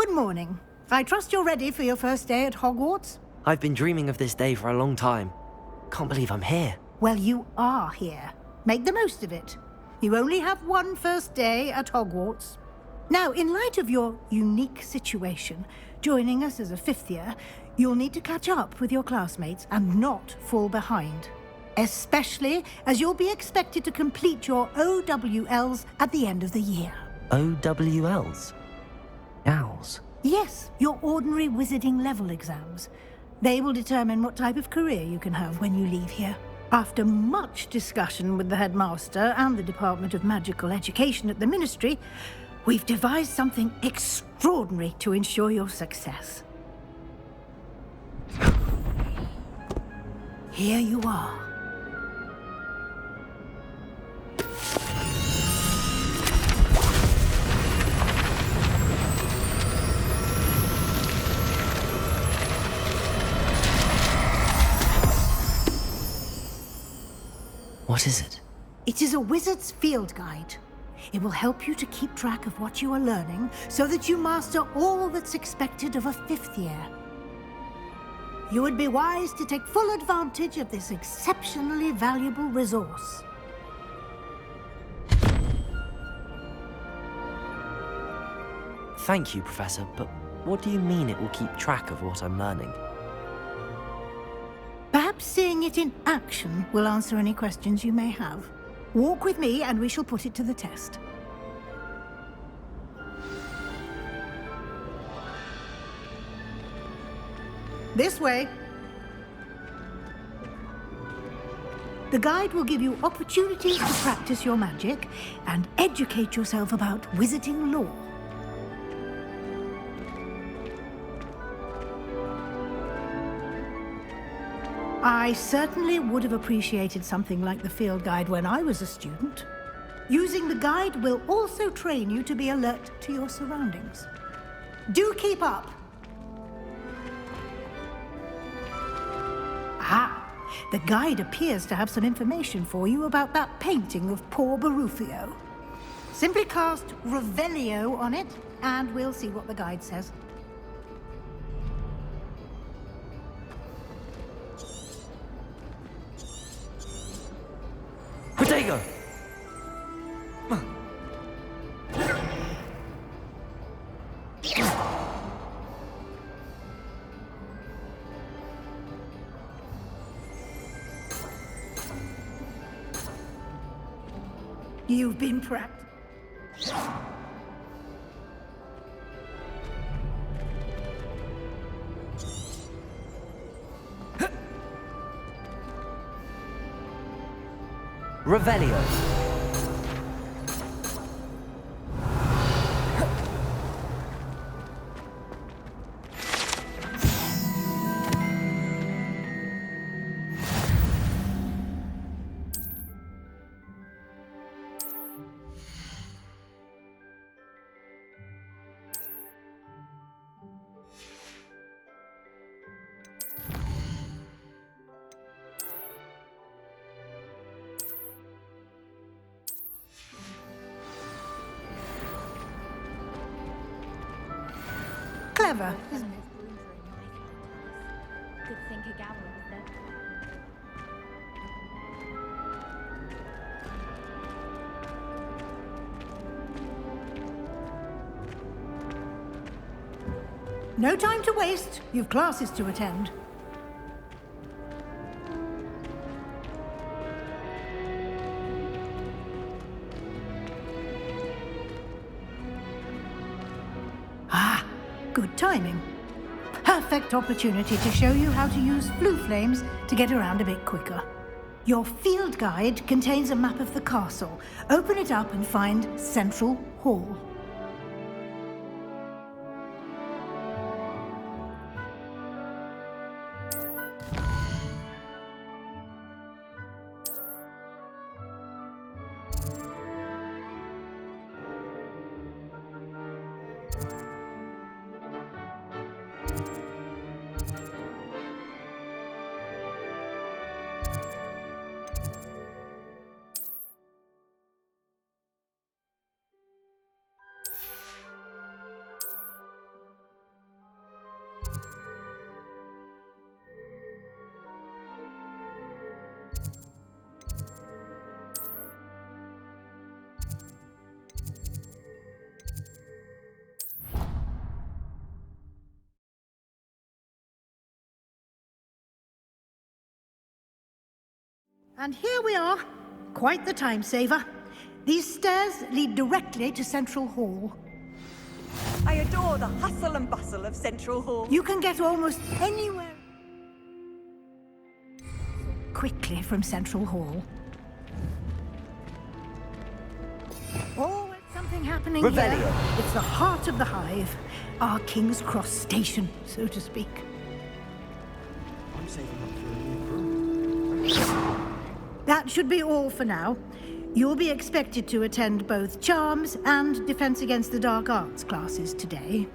Good morning. I trust you're ready for your first day at Hogwarts? I've been dreaming of this day for a long time. Can't believe I'm here. Well, you are here. Make the most of it. You only have one first day at Hogwarts. Now, in light of your unique situation, joining us as a fifth year, you'll need to catch up with your classmates and not fall behind. Especially as you'll be expected to complete your OWLs at the end of the year. OWLs? Owls? Yes, your ordinary wizarding level exams. They will determine what type of career you can have when you leave here. After much discussion with the headmaster and the Department of Magical Education at the Ministry, we've devised something extraordinary to ensure your success. Here you are. What is it? It is a wizard's field guide. It will help you to keep track of what you are learning so that you master all that's expected of a fifth year. You would be wise to take full advantage of this exceptionally valuable resource. Thank you, Professor, but what do you mean it will keep track of what I'm learning? Perhaps seeing it in action will answer any questions you may have. Walk with me and we shall put it to the test. This way. The guide will give you opportunities to practice your magic and educate yourself about wizarding lore. I certainly would have appreciated something like the field guide when I was a student. Using the guide will also train you to be alert to your surroundings. Do keep up! Ah, the guide appears to have some information for you about that painting of poor Barufio. Simply cast Revelio on it, and we'll see what the guide says. Potato! You've been practicing. Revelio. Clever, isn't it? Good thing Gabbar was there. No time to waste. You've classes to attend. Ah, good timing. Perfect opportunity to show you how to use blue flames to get around a bit quicker. Your field guide contains a map of the castle. Open it up and find Central Hall. And here we are. Quite the time saver. These stairs lead directly to Central Hall. I adore the hustle and bustle of Central Hall. You can get almost anywhere quickly from Central Hall. Always something happening Revelio. here. It's the heart of the hive. Our King's Cross station, so to speak. I'm saving up for a new broom. That should be all for now. You'll be expected to attend both Charms and Defense Against the Dark Arts classes today.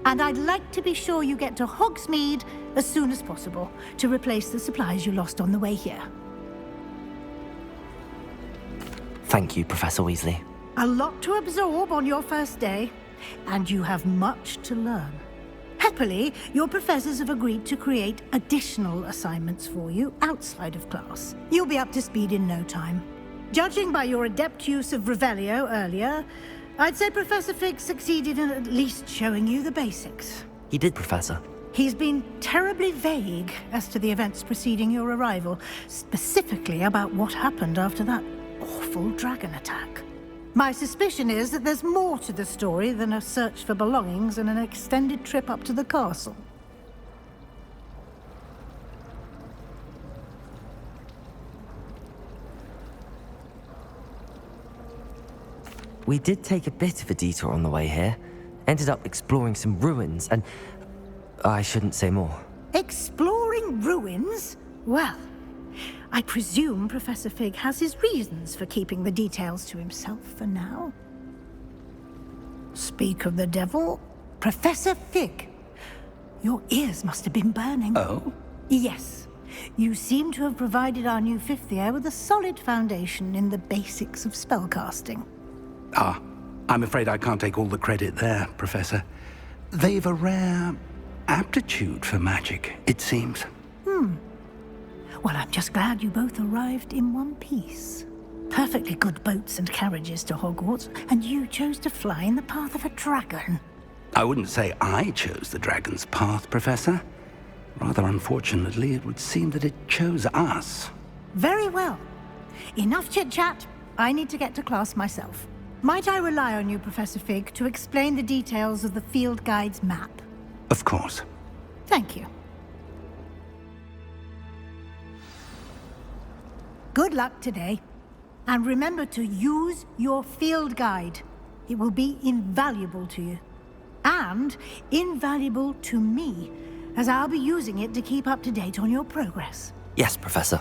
And I'd like to be sure you get to Hogsmeade as soon as possible to replace the supplies you lost on the way here. Thank you, Professor Weasley. A lot to absorb on your first day, and you have much to learn. Happily, your professors have agreed to create additional assignments for you outside of class. You'll be up to speed in no time. Judging by your adept use of Revelio earlier, I'd say Professor Fig succeeded in at least showing you the basics. He did, Professor. He's been terribly vague as to the events preceding your arrival, specifically about what happened after that awful dragon attack. My suspicion is that there's more to the story than a search for belongings and an extended trip up to the castle. We did take a bit of a detour on the way here. Ended up exploring some ruins and... I shouldn't say more. Exploring ruins? Well, I presume Professor Fig has his reasons for keeping the details to himself for now. Speak of the devil, Professor Fig. Your ears must have been burning. Oh? Yes. You seem to have provided our new fifth year with a solid foundation in the basics of spellcasting. Ah, I'm afraid I can't take all the credit there, Professor. They've a rare aptitude for magic, it seems. Well, I'm just glad you both arrived in one piece. Perfectly good boats and carriages to Hogwarts, and you chose to fly in the path of a dragon. I wouldn't say I chose the dragon's path, Professor. Rather unfortunately, it would seem that it chose us. Very well. Enough chit-chat. I need to get to class myself. Might I rely on you, Professor Fig, to explain the details of the field guide's map? Of course. Thank you. Good luck today. And remember to use your field guide. It will be invaluable to you. And invaluable to me, as I'll be using it to keep up to date on your progress. Yes, Professor.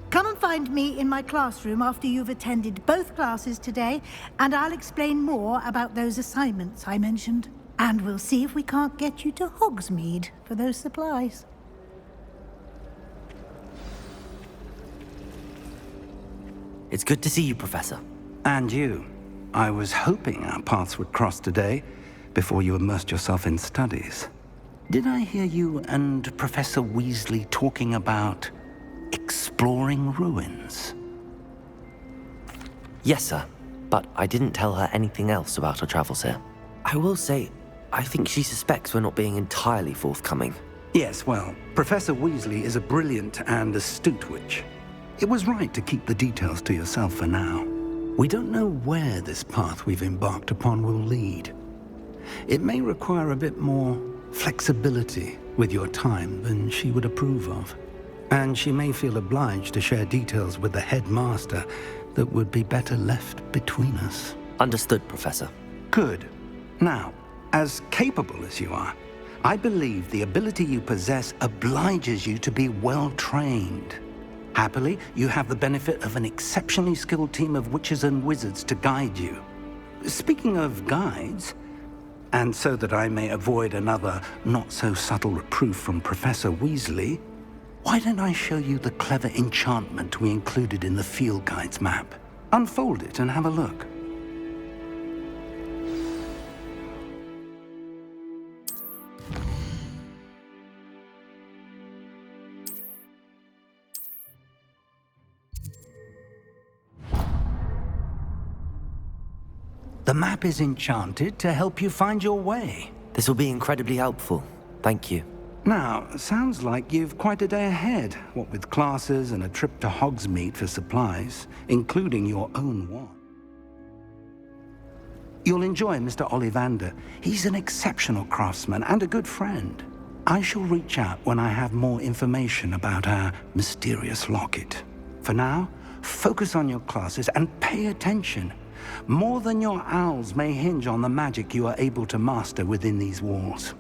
Come and find me in my classroom after you've attended both classes today, and I'll explain more about those assignments I mentioned. And we'll see if we can't get you to Hogsmeade for those supplies. It's good to see you, Professor. And you. I was hoping our paths would cross today, before you immersed yourself in studies. Did I hear you and Professor Weasley talking about exploring ruins? Yes, sir. But I didn't tell her anything else about her travels here. I will say, I think she suspects we're not being entirely forthcoming. Yes, well, Professor Weasley is a brilliant and astute witch. It was right to keep the details to yourself for now. We don't know where this path we've embarked upon will lead. It may require a bit more flexibility with your time than she would approve of. And she may feel obliged to share details with the headmaster that would be better left between us. Understood, Professor. Good. Now, as capable as you are, I believe the ability you possess obliges you to be well-trained. Happily, you have the benefit of an exceptionally skilled team of witches and wizards to guide you. Speaking of guides, and so that I may avoid another not-so-subtle reproof from Professor Weasley, why don't I show you the clever enchantment we included in the field guide's map? Unfold it and have a look. The map is enchanted to help you find your way. This will be incredibly helpful. Thank you. Now, sounds like you've quite a day ahead, what with classes and a trip to Hogsmeade for supplies, including your own wand. You'll enjoy Mr. Ollivander. He's an exceptional craftsman and a good friend. I shall reach out when I have more information about our mysterious locket. For now, focus on your classes and pay attention. More than your owls may hinge on the magic you are able to master within these walls.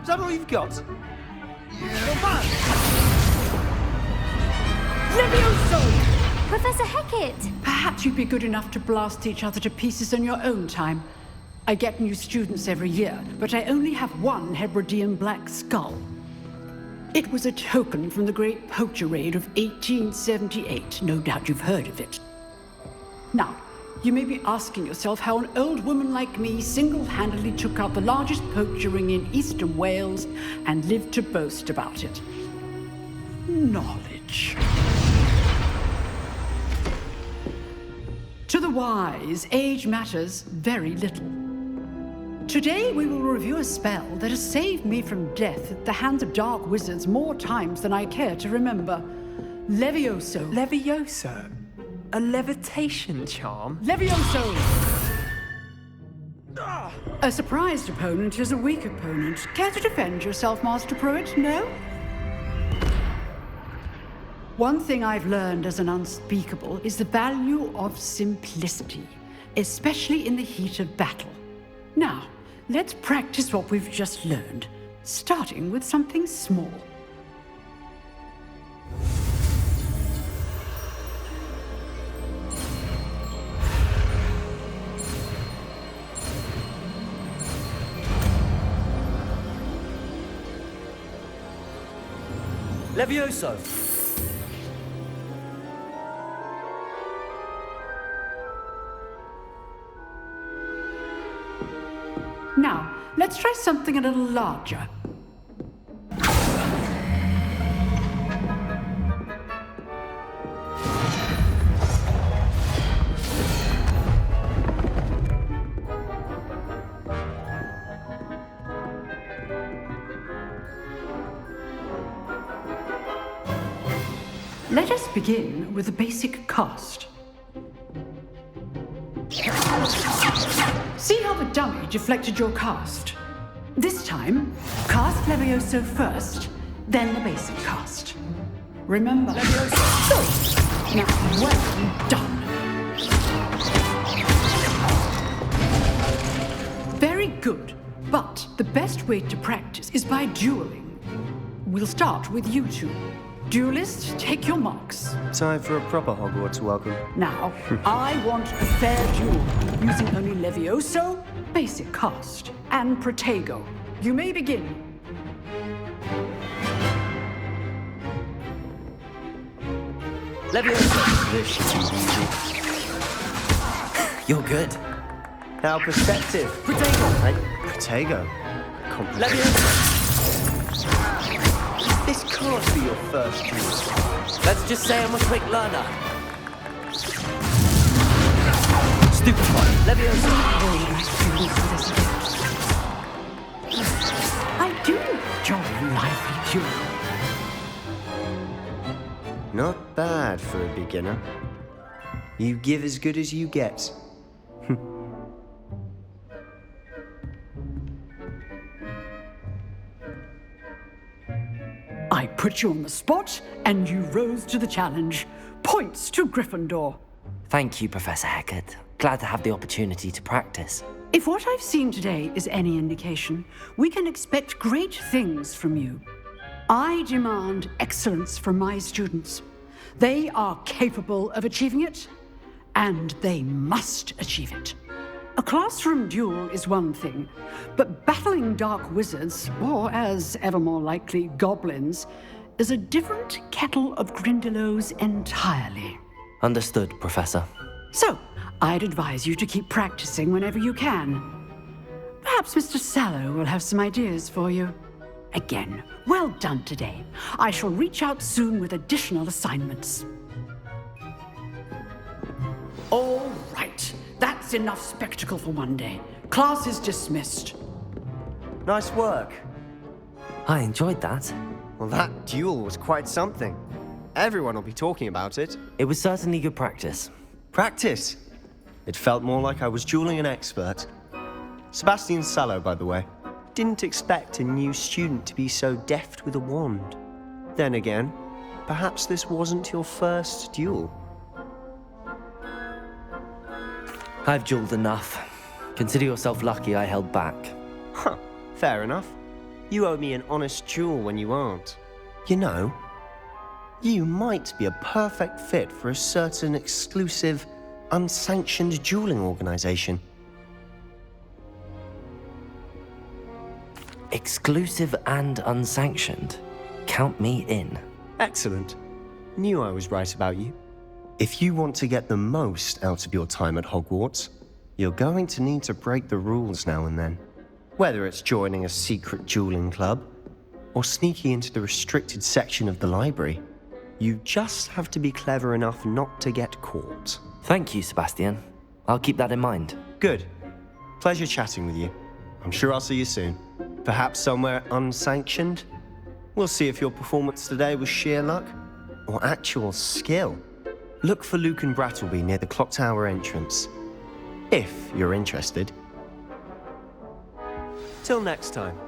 Is that all you've got? Levioso! Professor Hecat! Perhaps you'd be good enough to blast each other to pieces in your own time. I get new students every year, but I only have one Hebridean black skull. It was a token from the Great Poacher Raid of 1878. No doubt you've heard of it. Now, you may be asking yourself how an old woman like me single-handedly took out the largest poacher ring in eastern Wales and lived to boast about it. Knowledge. To the wise, age matters very little. Today we will review a spell that has saved me from death at the hands of dark wizards more times than I care to remember. Levioso. Levioso? A levitation charm? Levioso! A surprised opponent is a weak opponent. Care to defend yourself, Master Pruitt? No? One thing I've learned as an unspeakable is the value of simplicity, especially in the heat of battle. Now, let's practice what we've just learned, starting with something small. Levioso! Now, let's try something a little larger. Let us begin with the basic cast. See how the dummy deflected your cast? This time, cast Levioso first, then the basic cast. Remember, Levioso. Good. Now, well done. Very good, but the best way to practice is by dueling. We'll start with you two. Duelists, take your marks. Time for a proper Hogwarts welcome. Now, I want a fair duel, using only Levioso, basic cast, and Protego. You may begin. Levioso! This should be easy. You're good. Now perspective. Protego! Right? Protego. Levioso! This can't be your first duel. Let's just say I'm a quick learner. Stupefy! Levioso! like doing this again. I do enjoy lively duel. Not bad for a beginner. You give as good as you get. I put you on the spot, and you rose to the challenge. Points to Gryffindor. Thank you, Professor Hecat. Glad to have the opportunity to practice. If what I've seen today is any indication, we can expect great things from you. I demand excellence from my students. They are capable of achieving it, and they must achieve it. A classroom duel is one thing, but battling dark wizards, or as ever more likely, goblins, is a different kettle of Grindylows entirely. Understood, Professor. So, I'd advise you to keep practicing whenever you can. Perhaps Mr. Sallow will have some ideas for you. Again, well done today. I shall reach out soon with additional assignments. All right. That's enough spectacle for one day. Class is dismissed. Nice work. I enjoyed that. Well, that duel was quite something. Everyone will be talking about it. It was certainly good practice. Practice. It felt more like I was dueling an expert. Sebastian Sallow, by the way. Didn't expect a new student to be so deft with a wand. Then again, perhaps this wasn't your first duel. I've dueled enough. Consider yourself lucky I held back. Huh, fair enough. You owe me an honest duel when you aren't. You know, you might be a perfect fit for a certain exclusive, unsanctioned dueling organization. Exclusive and unsanctioned. Count me in. Excellent. Knew I was right about you. If you want to get the most out of your time at Hogwarts, you're going to need to break the rules now and then. Whether it's joining a secret dueling club, or sneaking into the restricted section of the library, you just have to be clever enough not to get caught. Thank you, Sebastian. I'll keep that in mind. Good. Pleasure chatting with you. I'm sure I'll see you soon. Perhaps somewhere unsanctioned? We'll see if your performance today was sheer luck, or actual skill. Look for Luke and Brattleby near the clock tower entrance, if you're interested. Till next time.